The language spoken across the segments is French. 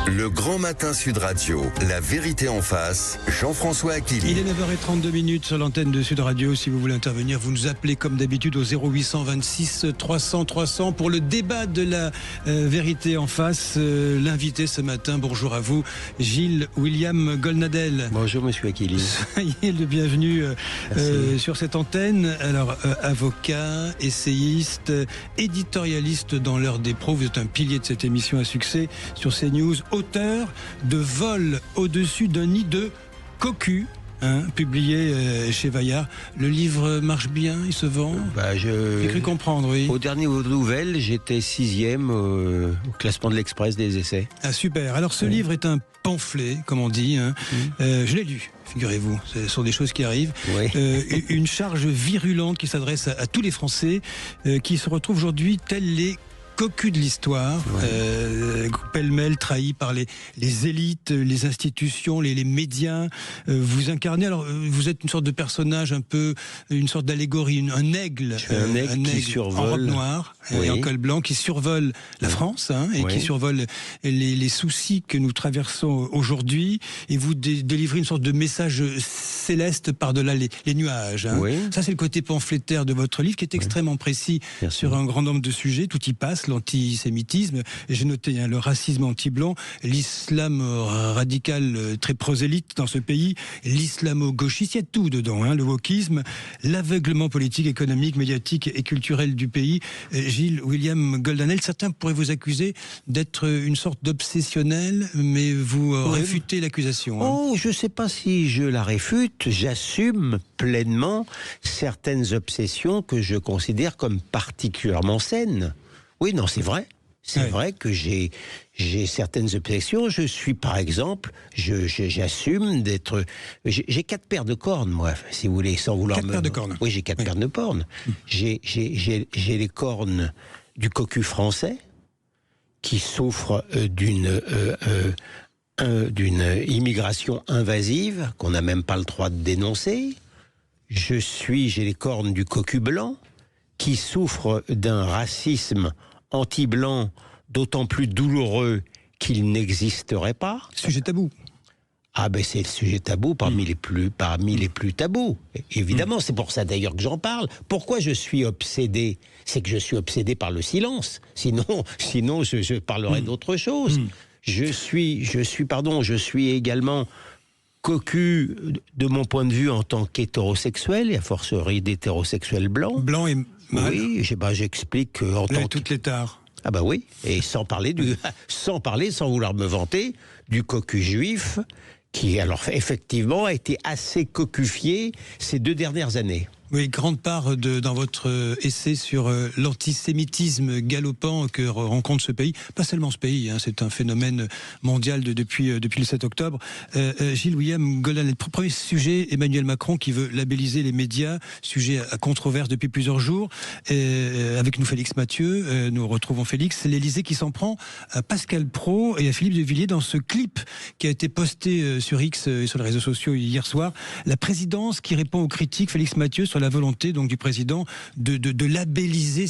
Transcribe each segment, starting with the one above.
Le Grand Matin Sud Radio, la vérité en face, Jean-François Aquili. Il est 9h32 sur l'antenne de Sud Radio. Si vous voulez intervenir, vous nous appelez comme d'habitude au 0826 300 300 pour le débat de la vérité en face. L'invité ce matin, bonjour à vous, Gilles William Goldnadel. Bonjour monsieur Aquili. Soyez le bienvenu sur cette antenne. Alors, avocat, essayiste, éditorialiste dans l'heure des pros. Vous êtes un pilier de cette émission à succès sur CNews. Auteur de Vol au-dessus d'un nid de cocu, publié chez Vaillard. Le livre marche bien, il se vend. J'ai cru comprendre, oui. Aux dernières nouvelles, j'étais 6e au classement de l'Express des essais. Ah super, alors ce livre est un pamphlet, comme on dit. Je l'ai lu, figurez-vous, ce sont des choses qui arrivent. Oui. Une charge virulente qui s'adresse à tous les Français qui se retrouvent aujourd'hui tels les cocus de l'histoire, pêle-mêle trahis par les élites, les institutions, les médias. Vous incarnez, alors vous êtes une sorte de personnage, un peu une sorte d'allégorie, un aigle, un aigle qui survole, en robe noire et en col blanc, qui survole la France et qui survole les soucis que nous traversons aujourd'hui. Et vous délivrez une sorte de message céleste par-delà les nuages. Ça, c'est le côté pamphlétaire de votre livre, qui est extrêmement précis sur un grand nombre de sujets. Tout y passe. L'antisémitisme, et j'ai noté le racisme anti-blanc, l'islam radical très prosélyte dans ce pays, l'islamo-gauchiste, il y a tout dedans, le wokisme, l'aveuglement politique, économique, médiatique et culturel du pays. Gilles William Goldnadel, certains pourraient vous accuser d'être une sorte d'obsessionnel, mais vous réfutez l'accusation. Oh, je ne sais pas si je la réfute, j'assume pleinement certaines obsessions que je considère comme particulièrement saines. Oui, non, c'est vrai. C'est vrai que j'ai certaines obsessions. Je suis, par exemple, j'assume d'être... J'ai 4 paires de cornes, moi, si vous voulez, sans vouloir... 4 paires de cornes. Oui, j'ai 4 paires de cornes. J'ai les cornes du cocu français, qui souffre d'une immigration invasive, qu'on n'a même pas le droit de dénoncer. J'ai les cornes du cocu blanc, qui souffre d'un racisme anti-blanc d'autant plus douloureux qu'il n'existerait pas. Sujet tabou. Ah ben c'est le sujet tabou parmi les plus tabous. Évidemment, c'est pour ça d'ailleurs que j'en parle. Pourquoi je suis obsédé? C'est que je suis obsédé par le silence. Sinon je parlerais d'autre chose. Je suis également cocu de mon point de vue en tant qu'hétérosexuel, et a fortiori d'hétérosexuel blanc. Blanc et mâle. Oui, j'explique en tant que... toutes les tares. Ah bah oui, et sans vouloir me vanter, du cocu juif, qui alors effectivement a été assez cocufié ces 2 dernières années. Oui, grande part dans votre essai sur l'antisémitisme galopant que rencontre ce pays, pas seulement ce pays, c'est un phénomène mondial depuis le 7 octobre. Gilles William Goldnadel, premier sujet, Emmanuel Macron qui veut labelliser les médias, sujet à controverse depuis plusieurs jours. Avec nous Félix Mathieu, nous retrouvons Félix, l'Élysée qui s'en prend à Pascal Praud et à Philippe de Villiers dans ce clip qui a été posté sur X et sur les réseaux sociaux hier soir. La présidence qui répond aux critiques, Félix Mathieu, sur la volonté donc du président de labelliser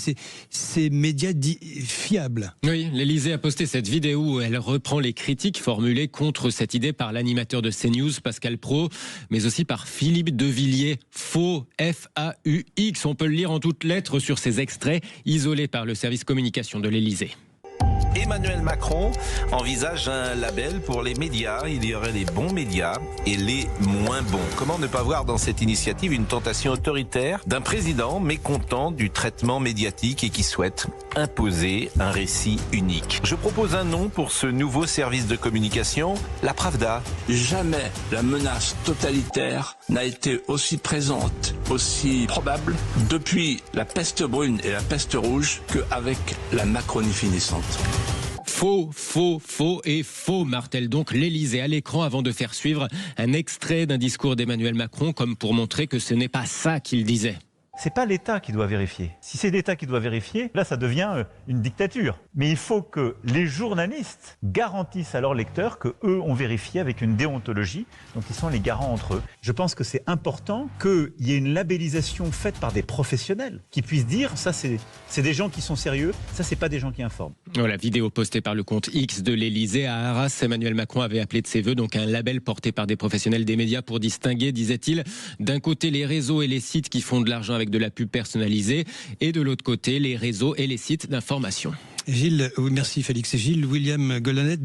ces médias dits fiables. Oui, l'Élysée a posté cette vidéo où elle reprend les critiques formulées contre cette idée par l'animateur de CNews, Pascal Praud, mais aussi par Philippe de Villiers. Faux, F-A-U-X. On peut le lire en toutes lettres sur ces extraits isolés par le service communication de l'Élysée. Emmanuel Macron envisage un label pour les médias. Il y aurait les bons médias et les moins bons. Comment ne pas voir dans cette initiative une tentation autoritaire d'un président mécontent du traitement médiatique et qui souhaite imposer un récit unique? Je propose un nom pour ce nouveau service de communication, la Pravda. Jamais la menace totalitaire n'a été aussi présente, aussi probable depuis la peste brune et la peste rouge qu'avec la Macronie finissante. Faux, faux, faux et faux, martèle donc l'Élysée à l'écran avant de faire suivre un extrait d'un discours d'Emmanuel Macron, comme pour montrer que ce n'est pas ça qu'il disait. c'est pas l'État qui doit vérifier. Si c'est l'État qui doit vérifier, là ça devient une dictature. Mais il faut que les journalistes garantissent à leurs lecteurs que eux ont vérifié avec une déontologie, donc ils sont les garants entre eux. Je pense que c'est important qu'il y ait une labellisation faite par des professionnels qui puissent dire ça c'est des gens qui sont sérieux, ça c'est pas des gens qui informent. La vidéo postée par le compte X de l'Élysée à Arras, Emmanuel Macron avait appelé de ses vœux donc un label porté par des professionnels des médias pour distinguer, disait-il, d'un côté les réseaux et les sites qui font de l'argent avec de la pub personnalisée et de l'autre côté les réseaux et les sites d'information. Gilles, oui, merci Félix. Gilles William Goldanel,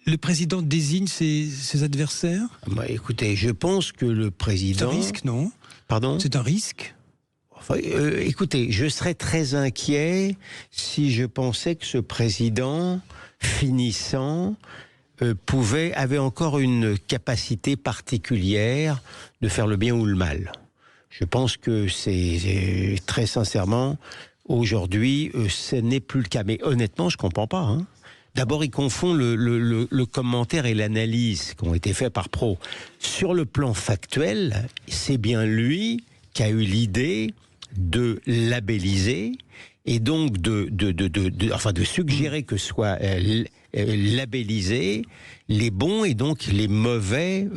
le président désigne ses adversaires ? Écoutez, je pense que le président... C'est un risque, non ? Pardon ? C'est un risque ? Enfin, écoutez, je serais très inquiet si je pensais que ce président, finissant, avait encore une capacité particulière de faire le bien ou le mal. Je pense que c'est très sincèrement, aujourd'hui, ce n'est plus le cas. Mais honnêtement, je ne comprends pas. Hein. D'abord, il confond le commentaire et l'analyse qui ont été faits par Pro. Sur le plan factuel, c'est bien lui qui a eu l'idée de labelliser et donc de suggérer que soient labellisés les bons et donc les mauvais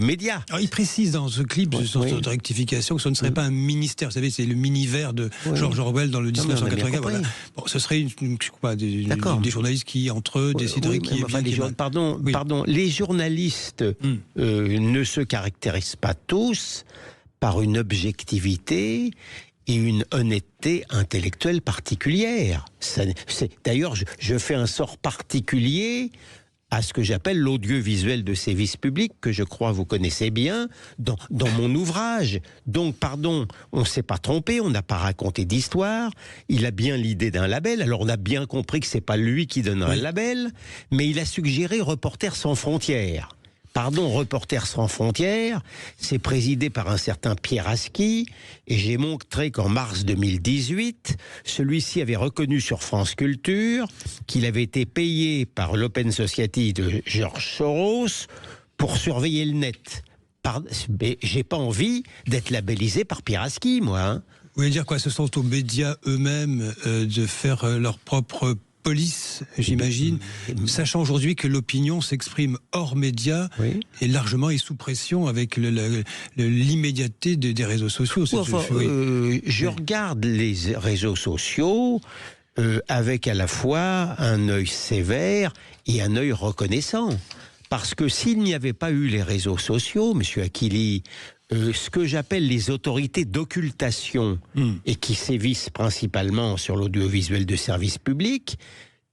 médias. Alors, il précise dans ce clip de rectification que ce ne serait pas un ministère. Vous savez, c'est le mini-vert de George Orwell dans le 1984. Voilà. Bon, ce serait des journalistes qui, entre eux, décideraient qui est bien, qui est mal. Pardon, les journalistes ne se caractérisent pas tous par une objectivité et une honnêteté intellectuelle particulière. D'ailleurs, je fais un sort particulier à ce que j'appelle l'audiovisuel de service public, que je crois vous connaissez bien, dans mon ouvrage. Donc, pardon, on ne s'est pas trompé, on n'a pas raconté d'histoire, il a bien l'idée d'un label, alors on a bien compris que ce n'est pas lui qui donnera le label, mais il a suggéré Reporters sans frontières. Pardon, Reporters sans frontières, c'est présidé par un certain Pierre Aski, et j'ai montré qu'en mars 2018, celui-ci avait reconnu sur France Culture qu'il avait été payé par l'Open Society de George Soros pour surveiller le net. Mais j'ai pas envie d'être labellisé par Pierre Aski, moi. Hein. Vous voulez dire quoi ? Ce sont aux médias eux-mêmes de faire leur propre police, j'imagine, sachant aujourd'hui que l'opinion s'exprime hors médias et largement est sous pression avec l'immédiateté des réseaux sociaux. Je regarde les réseaux sociaux avec à la fois un œil sévère et un œil reconnaissant. Parce que s'il n'y avait pas eu les réseaux sociaux, Monsieur Achilli, ce que j'appelle les autorités d'occultation et qui sévissent principalement sur l'audiovisuel de service public,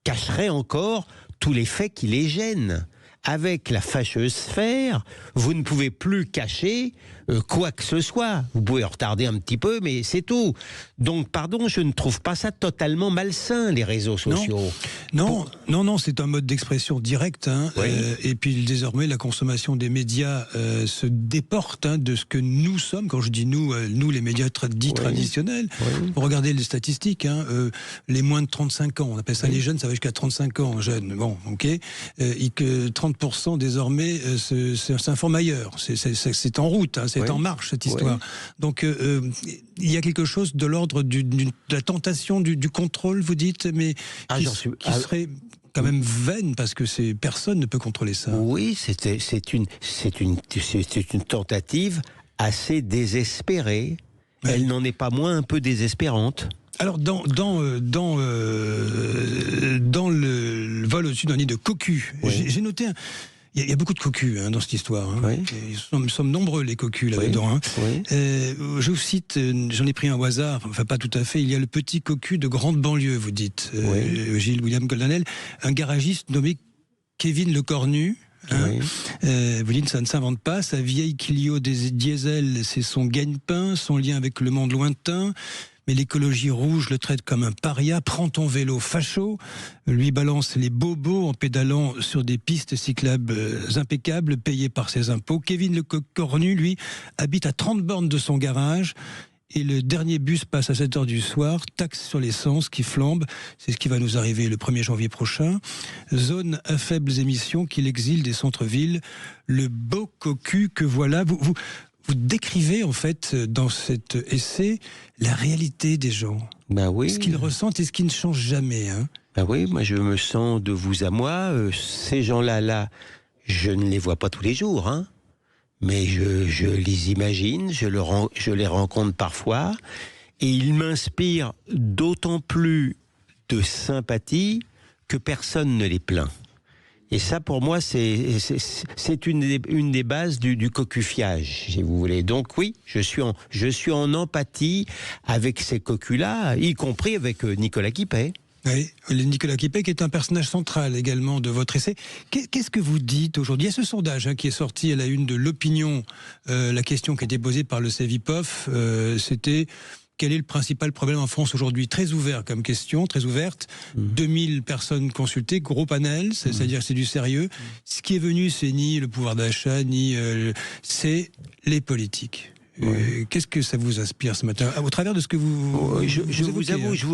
cacheraient encore tous les faits qui les gênent. Avec la fâcheuse sphère, vous ne pouvez plus cacher quoi que ce soit. Vous pouvez retarder un petit peu, mais c'est tout. Donc, pardon, je ne trouve pas ça totalement malsain, les réseaux sociaux. Non, c'est un mode d'expression direct. Hein, et puis, désormais, la consommation des médias se déporte de ce que nous sommes. Quand je dis nous, les médias dits traditionnels. Vous regardez les statistiques, les moins de 35 ans, on appelle ça les jeunes, ça va jusqu'à 35 ans, jeunes. Bon, ok. Et que 30% désormais s'informent ailleurs. C'est en route, c'est en marche cette histoire. Donc il y a quelque chose de l'ordre de la tentation du contrôle, vous dites, mais qui serait quand même vaine parce que personne ne peut contrôler ça. Oui, c'est une tentative assez désespérée. Elle n'en est pas moins un peu désespérante. Alors, dans le vol au-dessus d'un nid de cocus, j'ai noté... Il y a beaucoup de cocus dans cette histoire. Nous sommes nombreux, les cocus, là-dedans. Je vous cite, j'en ai pris un au hasard, enfin pas tout à fait, il y a le petit cocu de grande banlieue, vous dites, Gilles William Goldanel, un garagiste nommé Kevin Le Cornu. Vous dites, ça ne s'invente pas, sa vieille Clio diesel, c'est son gagne-pain, son lien avec le monde lointain. Mais l'écologie rouge le traite comme un paria, prend ton vélo facho, lui balance les bobos en pédalant sur des pistes cyclables impeccables, payées par ses impôts. Kevin Le Cornu, lui, habite à 30 bornes de son garage, et le dernier bus passe à 7h du soir, taxe sur l'essence qui flambe, c'est ce qui va nous arriver le 1er janvier prochain. Zone à faibles émissions qui l'exile des centres-villes, le beau cocu que voilà. vous décrivez en fait dans cet essai la réalité des gens. Ben oui. Ce qu'ils ressentent et ce qui ne change jamais. Hein. Ben oui, moi je me sens de vous à moi. Ces gens-là, je ne les vois pas tous les jours, hein. Mais je les imagine, je les rencontre parfois, et ils m'inspirent d'autant plus de sympathie que personne ne les plaint. Et ça, pour moi, c'est une des bases du cocufiage, si vous voulez. Donc oui, je suis en empathie avec ces cocus-là, y compris avec Nicolas Quipet. Oui, Nicolas Quipet qui est un personnage central également de votre essai. Qu'est-ce que vous dites aujourd'hui? Il y a ce sondage qui est sorti à la une de l'Opinion. La question qui a été posée par le Cevipof, c'était... Quel est le principal problème en France aujourd'hui? Très ouvert comme question, très ouverte. 2000 personnes consultées, gros panel, c'est-à-dire c'est du sérieux. Ce qui est venu, c'est ni le pouvoir d'achat, ni... c'est les politiques. Qu'est-ce que ça vous inspire ce matin, au travers de ce que vous... je vous avoue, je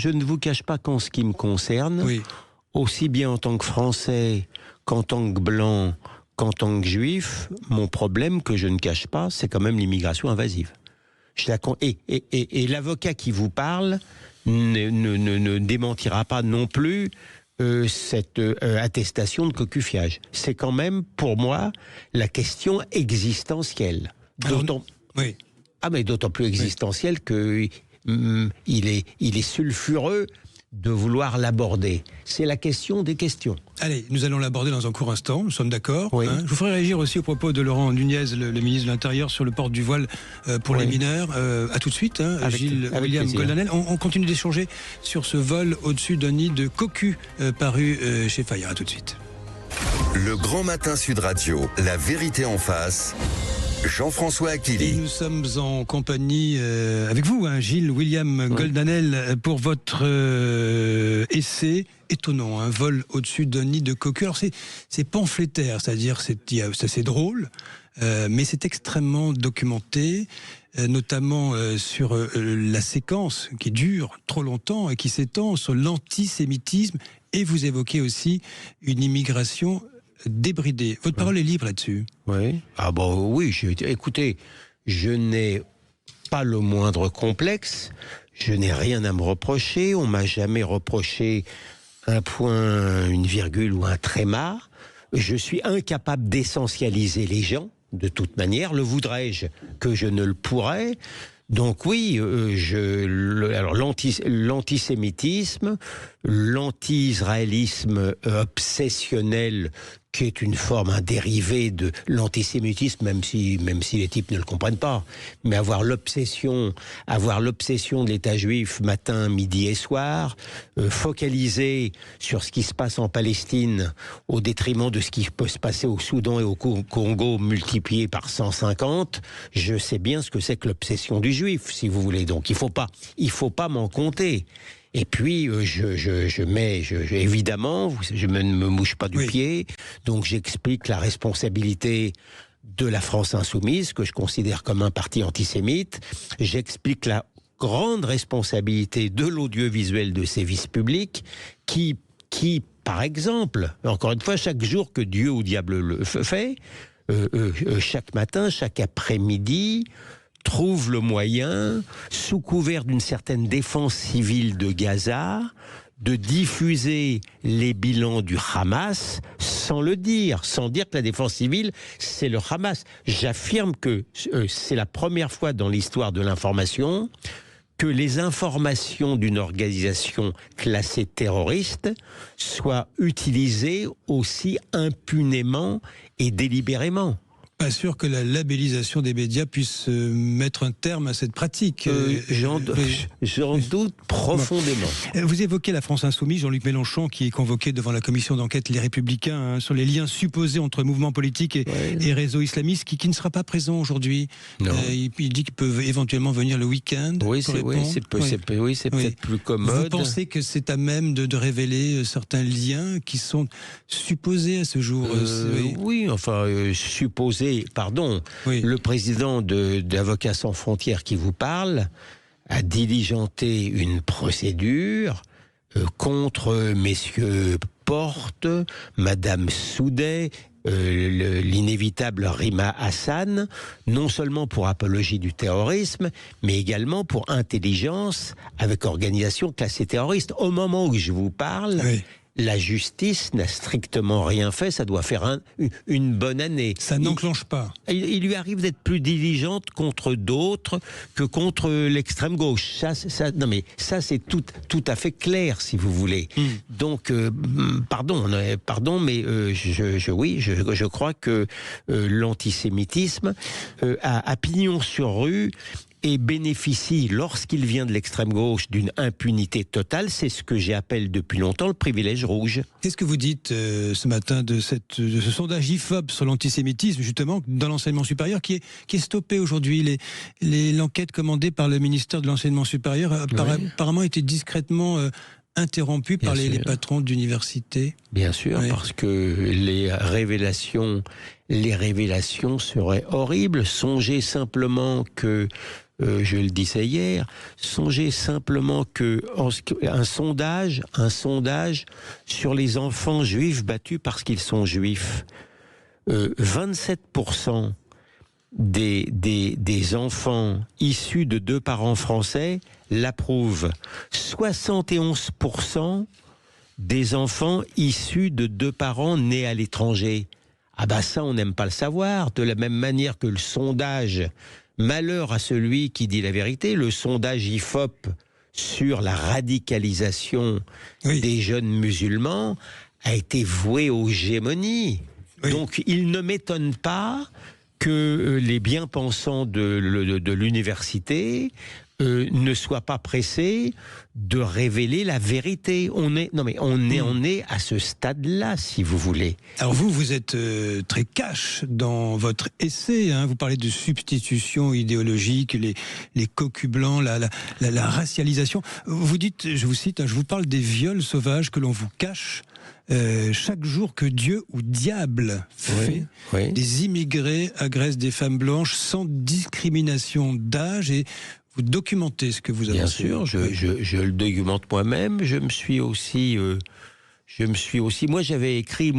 ne vous cache pas qu'en ce qui me concerne, aussi bien en tant que Français qu'en tant que Blanc, qu'en tant que Juif, mon problème que je ne cache pas, c'est quand même l'immigration invasive. Et l'avocat qui vous parle ne démentira pas non plus cette attestation de cocufiage. C'est quand même, pour moi, la question existentielle. D'autant plus existentielle qu'il est sulfureux de vouloir l'aborder. C'est la question des questions. Allez, nous allons l'aborder dans un court instant, nous sommes d'accord. Oui. Je vous ferai réagir aussi au propos de Laurent Nunez, le ministre de l'Intérieur, sur le port du voile pour les mineurs. À tout de suite, Gilles William Goldanel. On continue d'échanger sur ce vol au-dessus d'un nid de cocu paru chez Fayard. À tout de suite. Le Grand Matin Sud Radio, la vérité en face. Jean-François Akili. Et nous sommes en compagnie avec vous, Gilles William Goldanel, pour votre essai étonnant, un vol au-dessus d'un nid de cocu. Alors c'est pamphlétaire, c'est-à-dire c'est drôle, mais c'est extrêmement documenté, notamment sur la séquence qui dure trop longtemps et qui s'étend sur l'antisémitisme, et vous évoquez aussi une immigration débridée. Votre parole est libre là-dessus. Oui. Ah bon, oui. Écoutez, je n'ai pas le moindre complexe. Je n'ai rien à me reprocher. On m'a jamais reproché un point, une virgule ou un tréma. Je suis incapable d'essentialiser les gens. De toute manière, le voudrais-je que je ne le pourrais. Donc oui, l'antisémitisme, l'anti-israélisme obsessionnel, qui est une forme, un dérivé de l'antisémitisme, même si les types ne le comprennent pas. Mais avoir l'obsession de l'État juif matin, midi et soir, focaliser sur ce qui se passe en Palestine au détriment de ce qui peut se passer au Soudan et au Congo multiplié par 150, je sais bien ce que c'est que l'obsession du juif, si vous voulez. Donc il faut pas m'en compter. Et puis, évidemment, je ne me mouche pas du pied, donc j'explique la responsabilité de la France insoumise, que je considère comme un parti antisémite. J'explique la grande responsabilité de l'audiovisuel de service public, qui, par exemple, encore une fois, chaque jour que Dieu ou diable le fait, chaque matin, chaque après-midi, trouve le moyen, sous couvert d'une certaine défense civile de Gaza, de diffuser les bilans du Hamas sans le dire, sans dire que la défense civile, c'est le Hamas. J'affirme que c'est la première fois dans l'histoire de l'information que les informations d'une organisation classée terroriste soient utilisées aussi impunément et délibérément. Pas sûr que la labellisation des médias puisse mettre un terme à cette pratique. J'en doute profondément. Vous évoquez la France insoumise, Jean-Luc Mélenchon, qui est convoqué devant la commission d'enquête Les Républicains sur les liens supposés entre mouvements politiques et réseaux islamistes, qui ne sera pas présent aujourd'hui. Il dit qu'il peut éventuellement venir le week-end. C'est peut-être plus commode. Vous pensez que c'est à même de révéler certains liens qui sont supposés à ce jour supposés. Le président d'Avocats sans frontières qui vous parle a diligenté une procédure contre messieurs Porte, Madame Soudet, l'inévitable Rima Hassan, non seulement pour apologie du terrorisme, mais également pour intelligence avec organisation classée terroriste. Au moment où je vous parle, oui. La justice n'a strictement rien fait, ça doit faire une bonne année. Ça n'enclenche pas. Il lui arrive d'être plus diligente contre d'autres que contre l'extrême gauche. Ça, c'est tout à fait clair, si vous voulez. Donc, pardon, mais je crois que l'antisémitisme a pignon sur rue et bénéficie, lorsqu'il vient de l'extrême gauche, d'une impunité totale. C'est ce que j'appelle depuis longtemps le privilège rouge. Qu'est-ce que vous dites ce matin de ce sondage IFOP sur l'antisémitisme, justement, dans l'enseignement supérieur, qui est stoppé aujourd'hui? L'enquête commandée par le ministère de l'Enseignement supérieur apparemment a été discrètement interrompue par les patrons d'université. Bien sûr, parce que les révélations seraient horribles. Songez simplement que... je le disais hier, songez simplement que un sondage sur les enfants juifs battus parce qu'ils sont juifs, 27% des enfants issus de 2 parents français l'approuvent. 71% des enfants issus de 2 parents nés à l'étranger. Ah bah ça, on n'aime pas le savoir. De la même manière que le sondage, malheur à celui qui dit la vérité, le sondage IFOP sur la radicalisation des jeunes musulmans a été voué aux gémonies. Donc il ne m'étonne pas que les bien-pensants de l'université ne soient pas pressés de révéler la vérité. On est à ce stade-là, si vous voulez. Alors vous êtes très cash dans votre essai. Vous parlez de substitution idéologique, les cocus blancs, la racialisation. Vous dites, je vous cite, je vous parle des viols sauvages que l'on vous cache. Chaque jour que Dieu ou diable fait, des immigrés agressent des femmes blanches sans discrimination d'âge, et vous documentez ce que vous avez. Bien sûr, je le documente moi-même. Je me suis aussi, moi j'avais écrit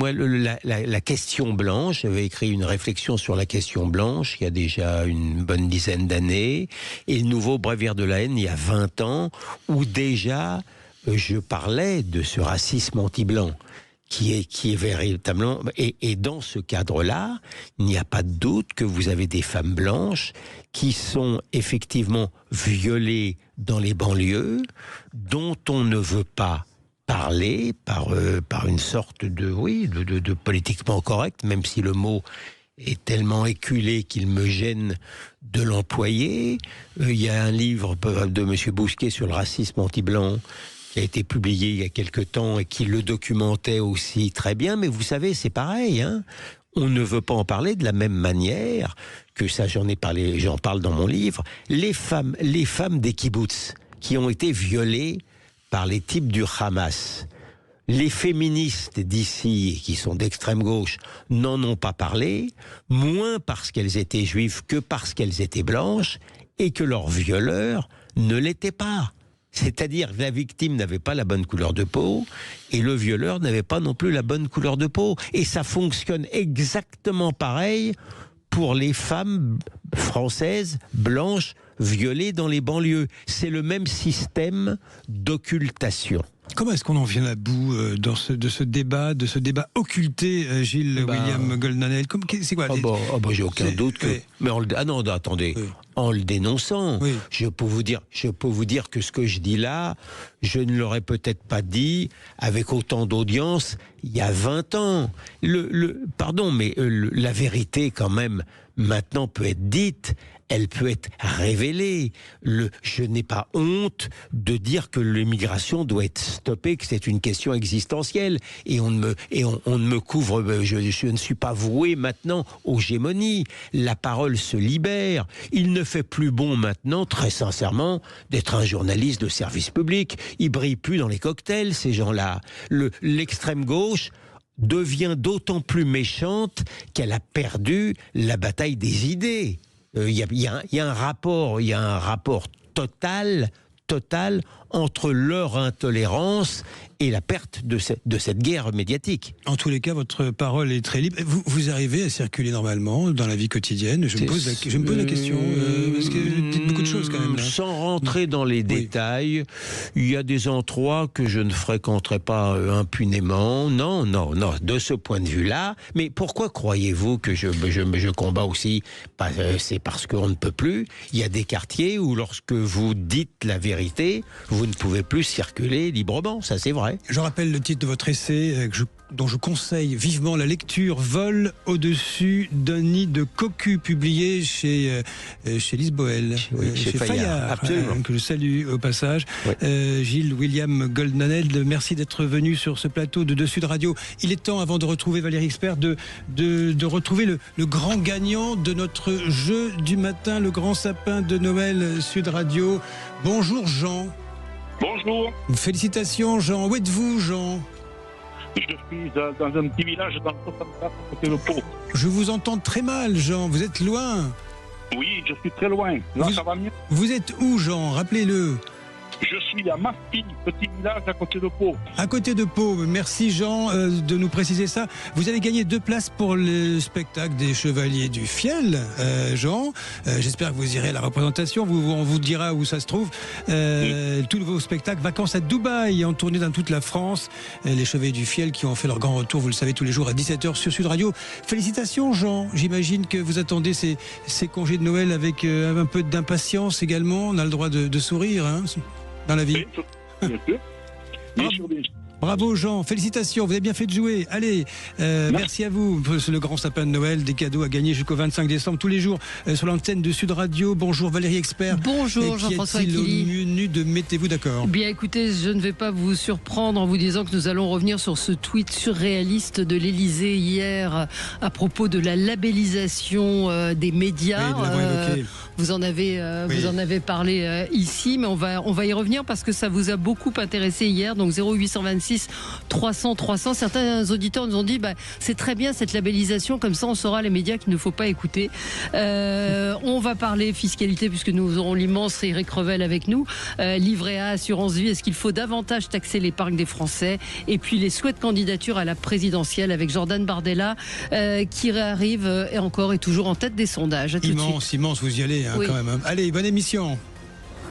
la question blanche. J'avais écrit une réflexion sur la question blanche il y a déjà une bonne dizaine d'années, et le nouveau Bréviaire de la haine il y a 20 ans, où déjà je parlais de ce racisme anti-blanc qui est véritablement... Et dans ce cadre-là, il n'y a pas de doute que vous avez des femmes blanches qui sont effectivement violées dans les banlieues, dont on ne veut pas parler par une sorte de politiquement correct, même si le mot est tellement éculé qu'il me gêne de l'employer. Il y a un livre de M. Bousquet sur le racisme anti-blanc qui a été publié il y a quelque temps et qui le documentait aussi très bien. Mais vous savez, c'est pareil, on ne veut pas en parler de la même manière que ça, j'en parle dans mon livre. Les femmes des kibboutz qui ont été violées par les types du Hamas. Les féministes d'ici, qui sont d'extrême gauche, n'en ont pas parlé, moins parce qu'elles étaient juives que parce qu'elles étaient blanches, et que leurs violeurs ne l'étaient pas. C'est-à-dire que la victime n'avait pas la bonne couleur de peau et le violeur n'avait pas non plus la bonne couleur de peau. Et ça fonctionne exactement pareil pour les femmes françaises blanches violées dans les banlieues. C'est le même système d'occultation. Comment est-ce qu'on en vient à bout de ce débat occulté, Gilles William Golnadel? C'est quoi j'ai aucun doute que... Mais attendez. En le dénonçant, je peux vous dire que ce que je dis là, je ne l'aurais peut-être pas dit avec autant d'audience il y a 20 ans. La vérité quand même maintenant peut être dite. Elle peut être révélée. Je n'ai pas honte de dire que l'immigration doit être stoppée, que c'est une question existentielle. Et on ne me couvre. Je ne suis pas voué maintenant aux gémonies. La parole se libère. Il ne fait plus bon maintenant, très sincèrement, d'être un journaliste de service public. Ils brillent plus dans les cocktails, ces gens-là. L'extrême gauche devient d'autant plus méchante qu'elle a perdu la bataille des idées. Il y a un rapport total entre leur intolérance et la perte de cette guerre médiatique. En tous les cas, votre parole est très libre. Vous arrivez à circuler normalement dans la vie quotidienne? Je me pose la question, parce que vous dites beaucoup de choses quand même. Là. Sans rentrer dans les détails, il y a des endroits que je ne fréquenterai pas impunément. Non, de ce point de vue-là. Mais pourquoi croyez-vous que je combats aussi? C'est parce qu'on ne peut plus. Il y a des quartiers où lorsque vous dites la vérité, vous ne pouvez plus circuler librement, ça c'est vrai. Je rappelle le titre de votre essai dont je conseille vivement la lecture, Vol au-dessus d'un nid de cocu, publié chez Lisboël, chez Fayard, absolument. Que je salue au passage. Oui. Gilles William Goldnadel, merci d'être venu sur ce plateau de Sud Radio. Il est temps, avant de retrouver Valérie Expert, de retrouver le grand gagnant de notre jeu du matin, le grand sapin de Noël Sud Radio. Bonjour Jean. Bonjour. Félicitations Jean. Où êtes-vous Jean? Je suis dans un petit village dans le 64 à côté de Pau. Je vous entends très mal Jean, vous êtes loin. Oui, je suis très loin. Là, ça va mieux. Vous êtes où Jean? Rappelez-le. Je suis à Maspi, petit village à côté de Pau. À côté de Pau, merci Jean de nous préciser ça. Vous avez gagné 2 places pour le spectacle des Chevaliers du Fiel, Jean. J'espère que vous irez à la représentation, on vous dira où ça se trouve. Tout nouveau spectacle, Vacances à Dubaï, en tournée dans toute la France. Les Chevaliers du Fiel qui ont fait leur grand retour, vous le savez, tous les jours à 17h sur Sud Radio. Félicitations Jean, j'imagine que vous attendez ces congés de Noël avec un peu d'impatience également. On a le droit de sourire, hein, dans la vie. Bien sûr. Bravo Jean, félicitations, vous avez bien fait de jouer. Allez, merci à vous. Le grand sapin de Noël, des cadeaux à gagner jusqu'au 25 décembre tous les jours sur l'antenne de Sud Radio. Bonjour Valérie Expert. Bonjour Jean-François Killy. Au menu de Mettez-vous d'accord. Bien écoutez, je ne vais pas vous surprendre en vous disant que nous allons revenir sur ce tweet surréaliste de l'Élysée hier à propos de la labellisation des médias. Oui, vous en avez parlé ici, mais on va y revenir parce que ça vous a beaucoup intéressé hier. Donc 0826 300. Certains auditeurs nous ont dit c'est très bien cette labellisation, comme ça on saura les médias qu'il ne faut pas écouter. On va parler fiscalité puisque nous aurons l'immense Éric Revel avec nous. Livret A, assurance vie, est-ce qu'il faut davantage taxer l'épargne des Français? Et puis les souhaits de candidature à la présidentielle avec Jordan Bardella qui réarrive et encore et toujours en tête des sondages. Immense, vous y allez quand même. Allez, bonne émission.